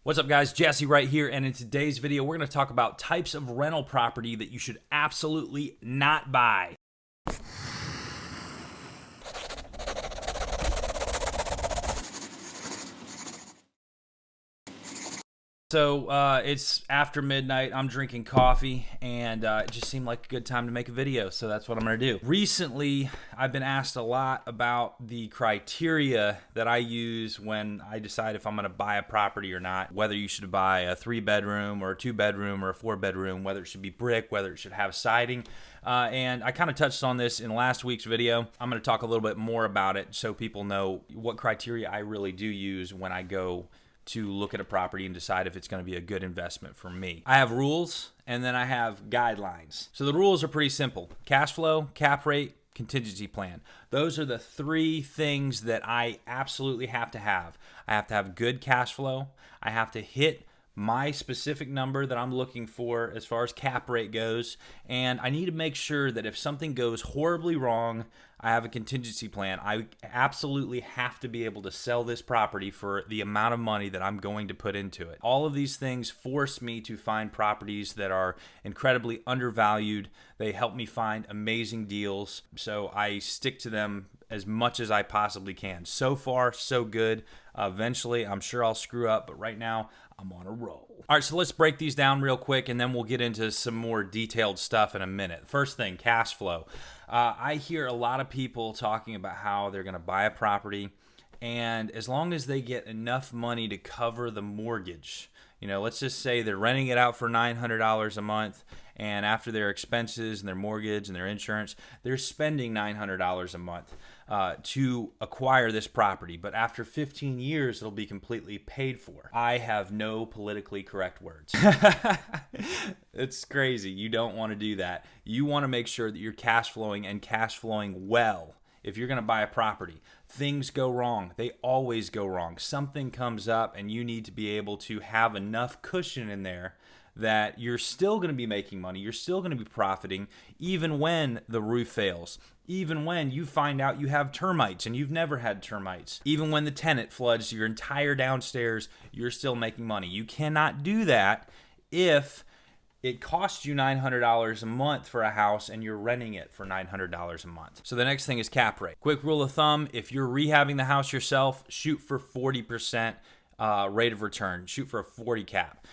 What's up, guys? Jesse Wright here, and in today's video, we're going to talk about types of rental property that you should absolutely not buy. So it's after midnight, I'm drinking coffee, and it just seemed like a good time to make a video, so that's what I'm going to do. Recently, I've been asked a lot about the criteria that I use when I decide if I'm going to buy a property or not, whether you should buy a 3-bedroom or a 2-bedroom or a 4-bedroom, whether it should be brick, whether it should have siding. And I kind of touched on this in last week's video. I'm going to talk a little bit more about it so people know what criteria I really do use when I go to look at a property and decide if it's going to be a good investment for me. I have rules and then I have guidelines. So the rules are pretty simple. Cash flow, cap rate, contingency plan. Those are the three things that I absolutely have to have. I have to have good cash flow. I have to hit my specific number that I'm looking for as far as cap rate goes, and I need to make sure that if something goes horribly wrong, I have a contingency plan. I absolutely have to be able to sell this property for the amount of money that I'm going to put into it. All of these things force me to find properties that are incredibly undervalued. They help me find amazing deals, so I stick to them as much as I possibly can. So far, so good. Eventually, I'm sure I'll screw up, but right now, I'm on a roll. All right, so let's break these down real quick, and then we'll get into some more detailed stuff in a minute. First thing, cash flow. I hear a lot of people talking about how they're going to buy a property, and as long as they get enough money to cover the mortgage, let's just say they're renting it out for $900 a month, and after their expenses and their mortgage and their insurance, they're spending $900 a month to acquire this property. But after 15 years, it'll be completely paid for. I have no politically correct words. It's crazy. You don't want to do that. You want to make sure that you're cash flowing and cash flowing well. If you're going to buy a property, things go wrong. They always go wrong. Something comes up and you need to be able to have enough cushion in there that you're still going to be making money. You're still going to be profiting even when the roof fails. Even when you find out you have termites and you've never had termites. Even when the tenant floods your entire downstairs, you're still making money. You cannot do that if it costs you $900 a month for a house and you're renting it for $900 a month. So the next thing is cap rate. Quick rule of thumb, if you're rehabbing the house yourself, shoot for 40% rate of return. Shoot for a 40 cap.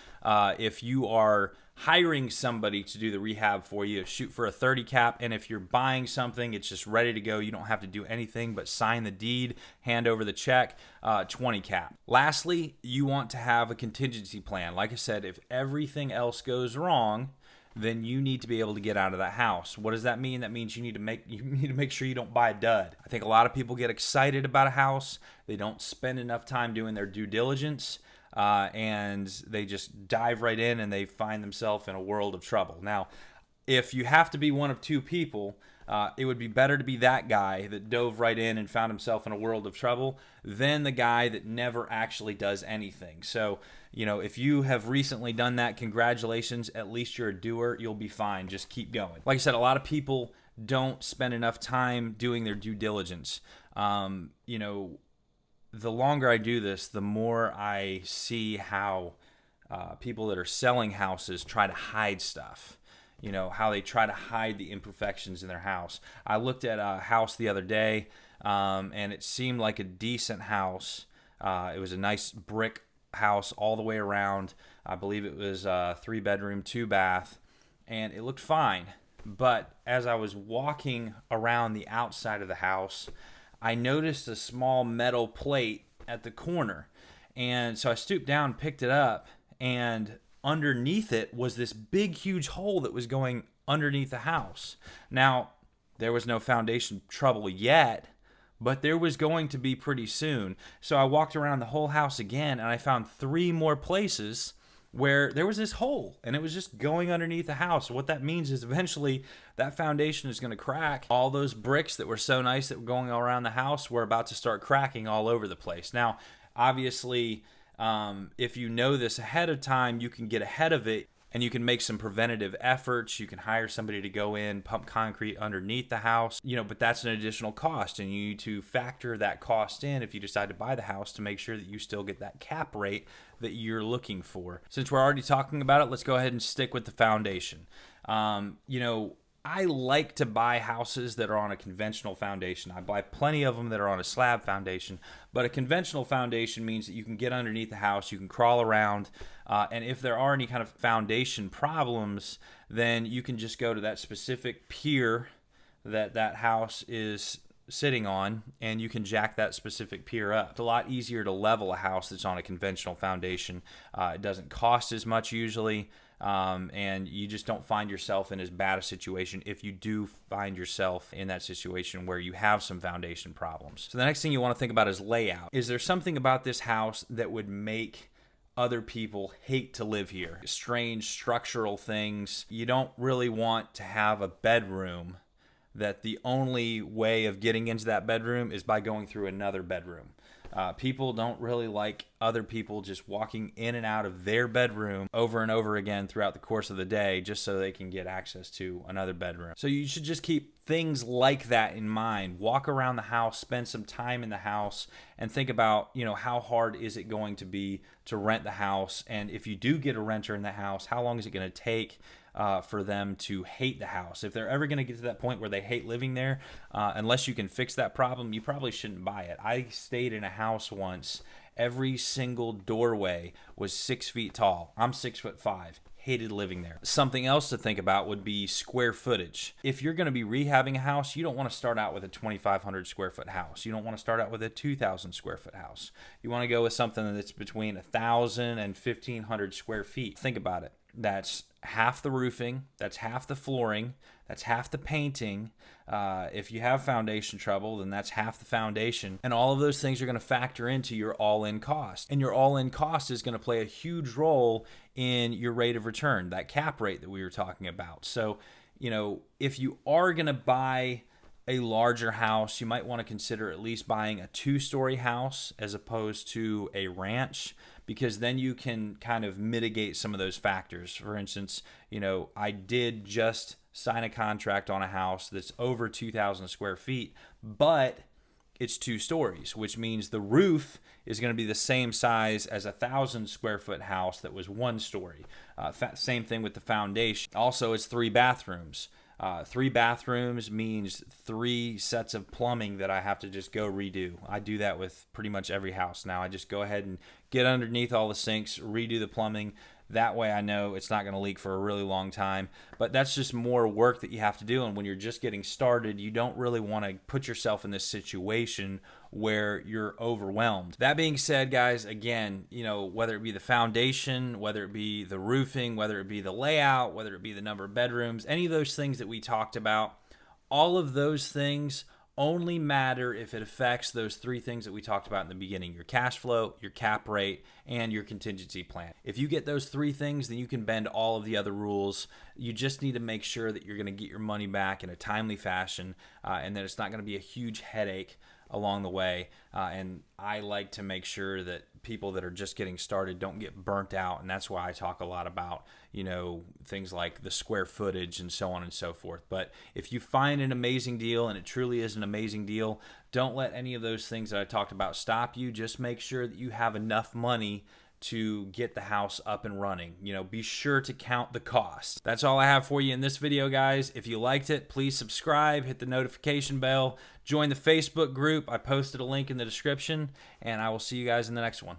If you are hiring somebody to do the rehab for you, shoot for a 30 cap. And if you're buying something, it's just ready to go. You don't have to do anything but sign the deed, hand over the check, 20 cap. Lastly, you want to have a contingency plan. Like I said, if everything else goes wrong, then you need to be able to get out of that house. What does that mean? That means you need to make sure you don't buy a dud. I think a lot of people get excited about a house. They don't spend enough time doing their due diligence. And they just dive right in and they find themselves in a world of trouble. Now, if you have to be one of two people, it would be better to be that guy that dove right in and found himself in a world of trouble than the guy that never actually does anything. So, if you have recently done that, congratulations. At least you're a doer. You'll be fine. Just keep going. Like I said, a lot of people don't spend enough time doing their due diligence. The longer I do this, the more I see how people that are selling houses try to hide stuff. How they try to hide the imperfections in their house. I looked at a house the other day, and it seemed like a decent house. It was a nice brick house all the way around. I believe it was a 3-bedroom, 2-bath, and it looked fine. But as I was walking around the outside of the house, I noticed a small metal plate at the corner. And so I stooped down, picked it up, and underneath it was this big, huge hole that was going underneath the house. Now, there was no foundation trouble yet, but there was going to be pretty soon. So I walked around the whole house again, and I found 3 more places where there was this hole, and it was just going underneath the house. What that means is eventually that foundation is going to crack. All those bricks that were so nice that were going all around the house were about to start cracking all over the place. Now, obviously, if you know this ahead of time, you can get ahead of it and you can make some preventative efforts. You can hire somebody to go in, pump concrete underneath the house, but that's an additional cost, and you need to factor that cost in if you decide to buy the house to make sure that you still get that cap rate that you're looking for. Since we're already talking about it, let's go ahead and stick with the foundation. I like to buy houses that are on a conventional foundation. I buy plenty of them that are on a slab foundation, but a conventional foundation means that you can get underneath the house, you can crawl around, and if there are any kind of foundation problems, then you can just go to that specific pier that house is sitting on, and you can jack that specific pier up. It's a lot easier to level a house that's on a conventional foundation. It doesn't cost as much usually. And you just don't find yourself in as bad a situation if you do find yourself in that situation where you have some foundation problems. So the next thing you want to think about is layout. Is there something about this house that would make other people hate to live here? Strange structural things. You don't really want to have a bedroom that the only way of getting into that bedroom is by going through another bedroom. People don't really like other people just walking in and out of their bedroom over and over again throughout the course of the day just so they can get access to another bedroom. So you should just keep things like that in mind. Walk around the house, spend some time in the house, and think about, how hard is it going to be to rent the house? And if you do get a renter in the house, how long is it going to take for them to hate the house? If they're ever going to get to that point where they hate living there, unless you can fix that problem, you probably shouldn't buy it. I stayed in a house once. Every single doorway was 6 feet tall. I'm 6'5". Hated living there. Something else to think about would be square footage. If you're going to be rehabbing a house, you don't want to start out with a 2,500 square foot house. You don't want to start out with a 2,000 square foot house. You want to go with something that's between 1,000 and 1,500 square feet. Think about it. That's half the roofing, that's half the flooring, that's half the painting. If you have foundation trouble, then that's half the foundation. And all of those things are going to factor into your all-in cost. And your all-in cost is going to play a huge role in your rate of return, that cap rate that we were talking about. So, if you are going to buy a larger house, you might want to consider at least buying a 2-story house as opposed to a ranch, because then you can kind of mitigate some of those factors. For instance, I did just sign a contract on a house that's over 2,000 square feet, but it's 2 stories, which means the roof is going to be the same size as a 1,000 square foot house that was 1 story. Same thing with the foundation. Also, it's 3 bathrooms. 3 bathrooms means 3 sets of plumbing that I have to just go redo. I do that with pretty much every house now. I just go ahead and get underneath all the sinks, redo the plumbing. That way I know it's not going to leak for a really long time. But that's just more work that you have to do. And when you're just getting started, you don't really want to put yourself in this situation where you're overwhelmed. That being said, guys, again, whether it be the foundation, whether it be the roofing, whether it be the layout, whether it be the number of bedrooms, any of those things that we talked about, all of those things only matter if it affects those 3 things that we talked about in the beginning: your cash flow, your cap rate, and your contingency plan. If you get those 3 things, then you can bend all of the other rules. You just need to make sure that you're going to get your money back in a timely fashion, and that it's not going to be a huge headache along the way. And I like to make sure that people that are just getting started don't get burnt out, and that's why I talk a lot about things like the square footage and so on and so forth. But if you find an amazing deal, and it truly is an amazing deal, don't let any of those things that I talked about stop you. Just make sure that you have enough money to get the house up and running. Be sure to count the cost. That's all I have for you in this video, guys. If you liked it, please subscribe, hit the notification bell, join the Facebook group. I posted a link in the description, and I will see you guys in the next one.